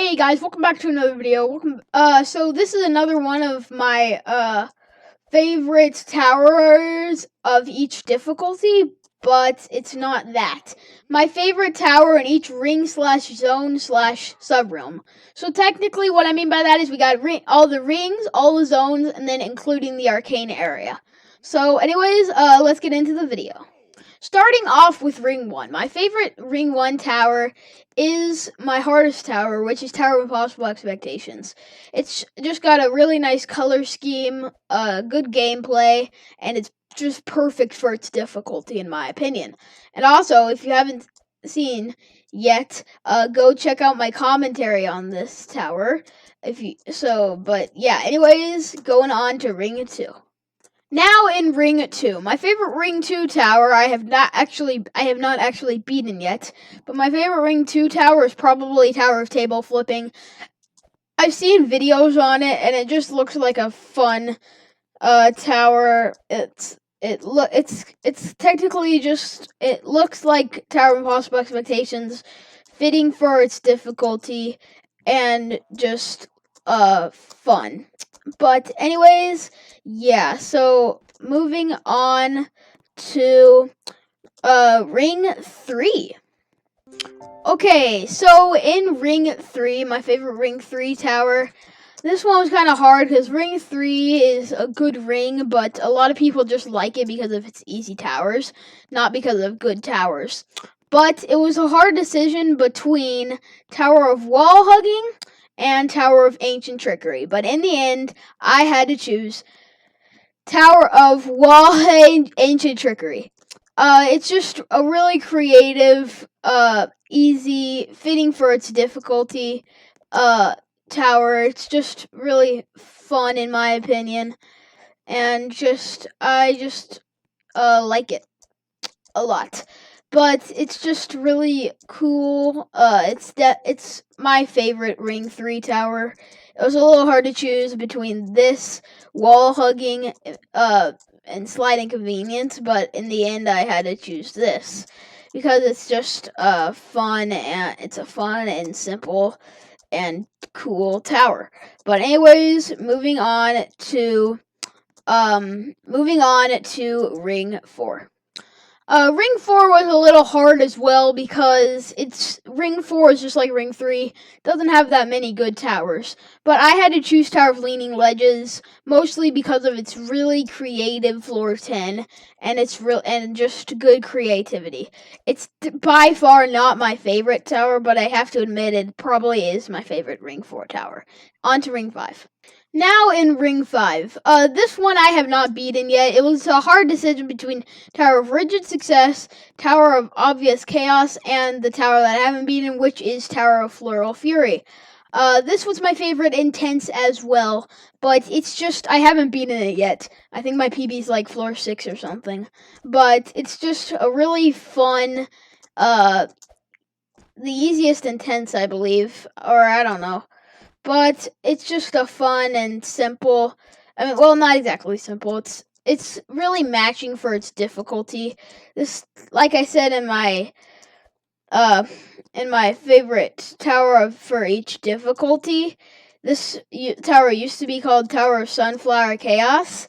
Hey guys, welcome back to another video. So this is another one of my favorite towers of each difficulty, but it's not that. My favorite tower in each ring slash zone slash subrealm. So technically what I mean by that is we got all the rings, all the zones, and then including the arcane area. So anyways, let's get into the video. Starting off with Ring 1. My favorite Ring 1 tower is my hardest tower, which is Tower of Impossible Expectations. It's just got a really nice color scheme, good gameplay, and it's just perfect for its difficulty, in my opinion. And also, if you haven't seen yet, go check out my commentary on this tower. But yeah, anyways, going on to Ring 2. Now in Ring 2. My favorite Ring 2 tower I have not actually beaten yet, but my favorite Ring 2 tower is probably Tower of Table Flipping. I've seen videos on it and it just looks like a fun tower. It's technically just, it looks like Tower of Impossible Expectations, fitting for its difficulty and just fun. But anyways, yeah, so moving on to Ring 3. Okay, so in Ring 3, my favorite Ring 3 tower, this one was kind of hard because Ring 3 is a good ring, but a lot of people just like it because of its easy towers, not because of good towers. But it was a hard decision between Tower of Wall Hugging and Tower of Ancient Trickery. But in the end, I had to choose Tower of Wall Ancient Trickery. It's just a really creative, easy, fitting for its difficulty, tower. It's just really fun in my opinion. And I just like it a lot. But it's just really cool. It's my favorite Ring 3 tower. It was a little hard to choose between this, wall hugging, and sliding convenience, but in the end I had to choose this because it's just fun, and it's a fun and simple and cool tower. But anyways, moving on to Ring 4. Ring 4 was a little hard as well because Ring 4 is just like Ring 3, doesn't have that many good towers. But I had to choose Tower of Leaning Ledges, mostly because of its really creative floor 10 and just good creativity. It's by far not my favorite tower, but I have to admit it probably is my favorite Ring 4 tower. On to Ring 5. Now in Ring 5. This one I have not beaten yet. It was a hard decision between Tower of Rigid Success, Tower of Obvious Chaos, and the tower that I haven't beaten, which is Tower of Floral Fury. This was my favorite Intense as well, but it's just, I haven't beaten it yet. I think my PB's like floor 6 or something. But it's just a really fun, the easiest Intense, I believe. Or I don't know. But it's just a fun and simple, not exactly simple. It's really matching for its difficulty. This, like I said in my favorite tower for each difficulty, this tower used to be called Tower of Sunflower Chaos,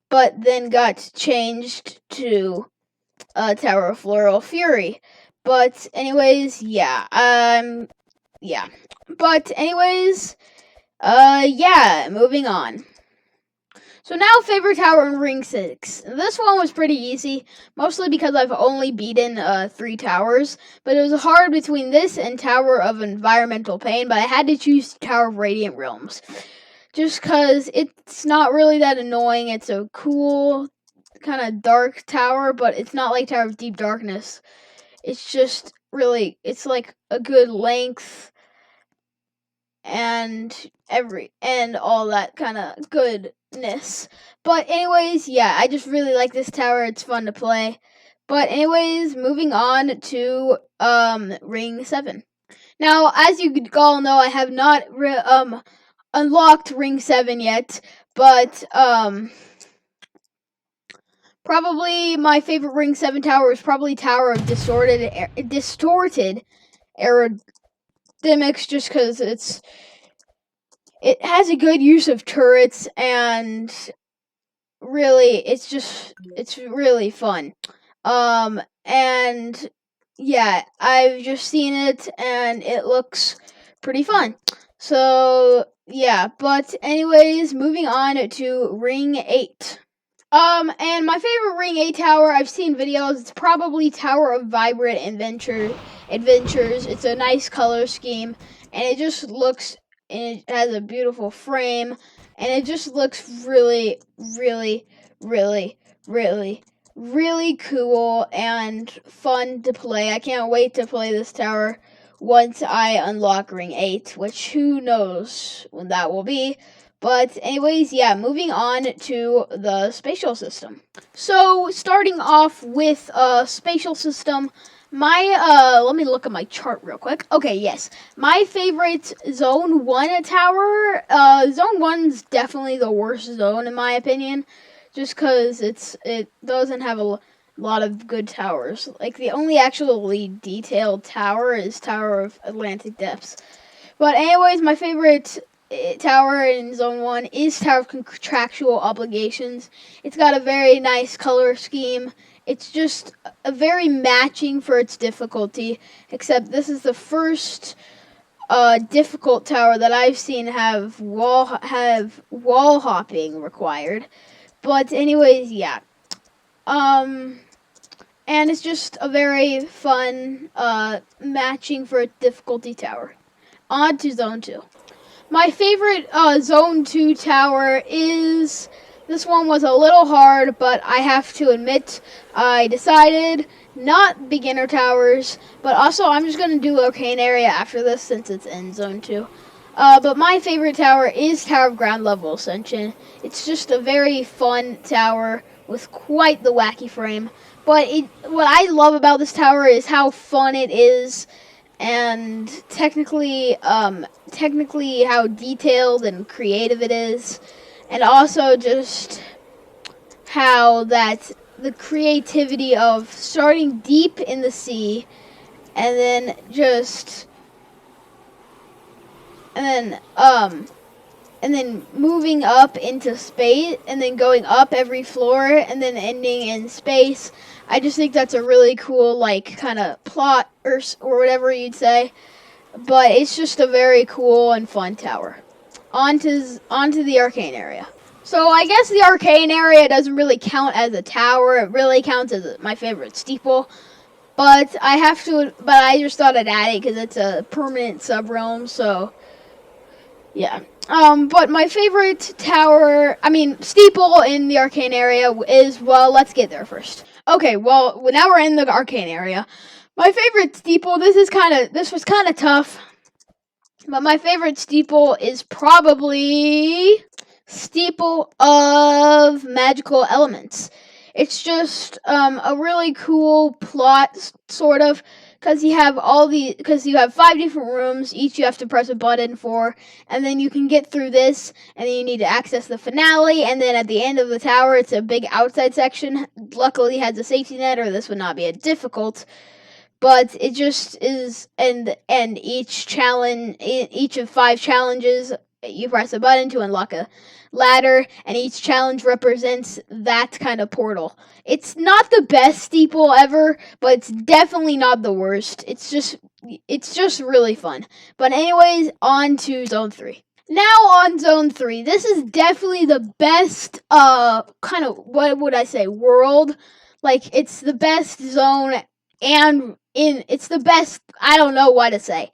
but then got changed to Tower of Floral Fury. But anyways, yeah. But anyways, moving on. So now favorite tower in Ring 6. This one was pretty easy, mostly because I've only beaten 3 towers, but it was hard between this and Tower of Environmental Pain, but I had to choose Tower of Radiant Realms. Just because it's not really that annoying. It's a cool, kind of dark tower, but it's not like Tower of Deep Darkness. It's just really, it's like a good length and all that kind of goodness. But anyways, yeah, I just really like this tower. It's fun to play. But anyways, moving on to Ring 7. Now, as you all know, I have not unlocked Ring 7 yet, but probably my favorite Ring 7 tower is probably Tower of Distorted Dimix just because it has a good use of turrets, and really it's really fun. And yeah, I've just seen it and it looks pretty fun. So yeah, but anyways, moving on to Ring 8. And my favorite Ring 8 tower, I've seen videos, it's probably Tower of Vibrant Adventures. It's a nice color scheme, and it just looks, and it has a beautiful frame, and it just looks really, really, really, really, really cool and fun to play. I can't wait to play this tower once I unlock Ring 8, which who knows when that will be. But anyways, yeah, moving on to the spatial system. So starting off with spatial system, let me look at my chart real quick. Okay, yes. My favorite Zone 1 tower, Zone 1's definitely the worst zone in my opinion, just cuz it doesn't have a lot of good towers. Like the only actually detailed tower is Tower of Atlantic Depths. But anyways, my favorite tower in Zone 1 is Tower of Contractual Obligations. It's got a very nice color scheme. It's just a very matching for its difficulty, except this is the first difficult tower that I've seen have wall hopping required. But anyways, yeah. And it's just a very fun matching for a difficulty tower. On to Zone 2. My favorite Zone 2 tower is... This one was a little hard, but I have to admit, I decided not beginner towers, but also I'm just going to do Arcane Area after this since it's in Zone 2. But my favorite tower is Tower of Ground Level Ascension. It's just a very fun tower with quite the wacky frame. But what I love about this tower is how fun it is, and technically how detailed and creative it is, and also just how that the creativity of starting deep in the sea and then moving up into space and then going up every floor and then ending in space. I just think that's a really cool, like, kind of plot or whatever you'd say. But it's just a very cool and fun tower. Onto the Arcane Area. So I guess the Arcane Area doesn't really count as a tower. It really counts as my favorite steeple. But I just thought I'd add it because it's a permanent sub-realm, so... yeah. But my favorite steeple in the Arcane Area is, well, let's get there first. Okay, well, now we're in the Arcane Area. My favorite steeple, this was kind of tough, but my favorite steeple is probably Steeple of Magical Elements. It's just a really cool plot, sort of, because you have 5 different rooms, each you have to press a button for, and then you can get through this, and then you need to access the finale, and then at the end of the tower, it's a big outside section. Luckily, it has a safety net, or this would not be as difficult. But it just is, and each of 5 challenges, you press a button to unlock a ladder, and each challenge represents that kind of portal. It's not the best steeple ever, but it's definitely not the worst. It's just really fun. But anyways, on to Zone 3. Now on Zone 3, this is definitely the best, kind of, what would I say, world? Like, it's the best zone, and it's the best, I don't know what to say.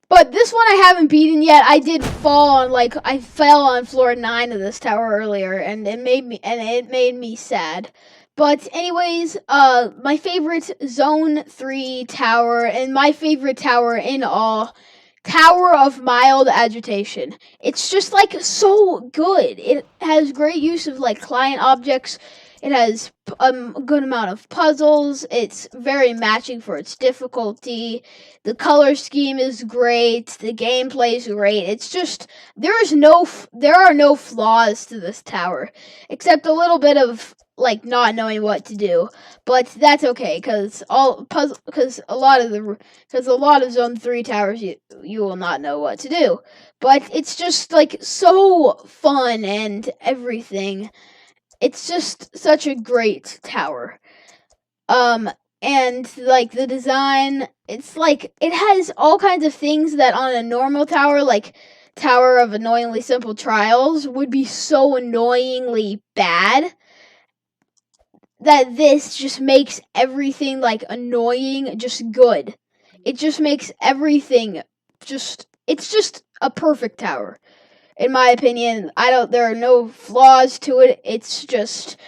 But this one I haven't beaten yet. I did I fell on floor 9 of this tower earlier, and it made me sad. But anyways, my favorite Zone 3 tower, and my favorite tower in all, Tower of Mild Agitation. It's just, like, so good. It has great use of, like, client objects. It has a good amount of puzzles. It's very matching for its difficulty. The color scheme is great. The gameplay is great. It's just there are no flaws to this tower, except a little bit of like not knowing what to do. But that's okay because a lot of Zone 3 towers you will not know what to do. But it's just like so fun and everything. It's just such a great tower. Um, and like the design, it's like it has all kinds of things that on a normal tower, like Tower of Annoyingly Simple Trials, would be so annoyingly bad that this just makes everything like annoying just good. It just makes everything it's just a perfect tower. In my opinion, there are no flaws to it. It's just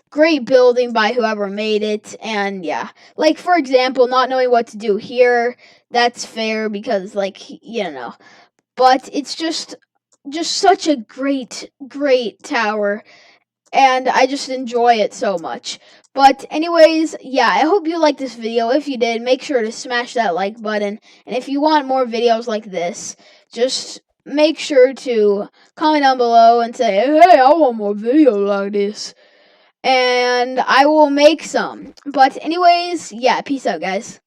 great building by whoever made it, and yeah. Like for example, not knowing what to do here, that's fair because but it's just such a great tower, and I just enjoy it so much. But anyways, yeah, I hope you liked this video. If you did, make sure to smash that like button. And if you want more videos like this, just make sure to comment down below and say, hey, I want more videos like this. And I will make some. But anyways, yeah, peace out, guys.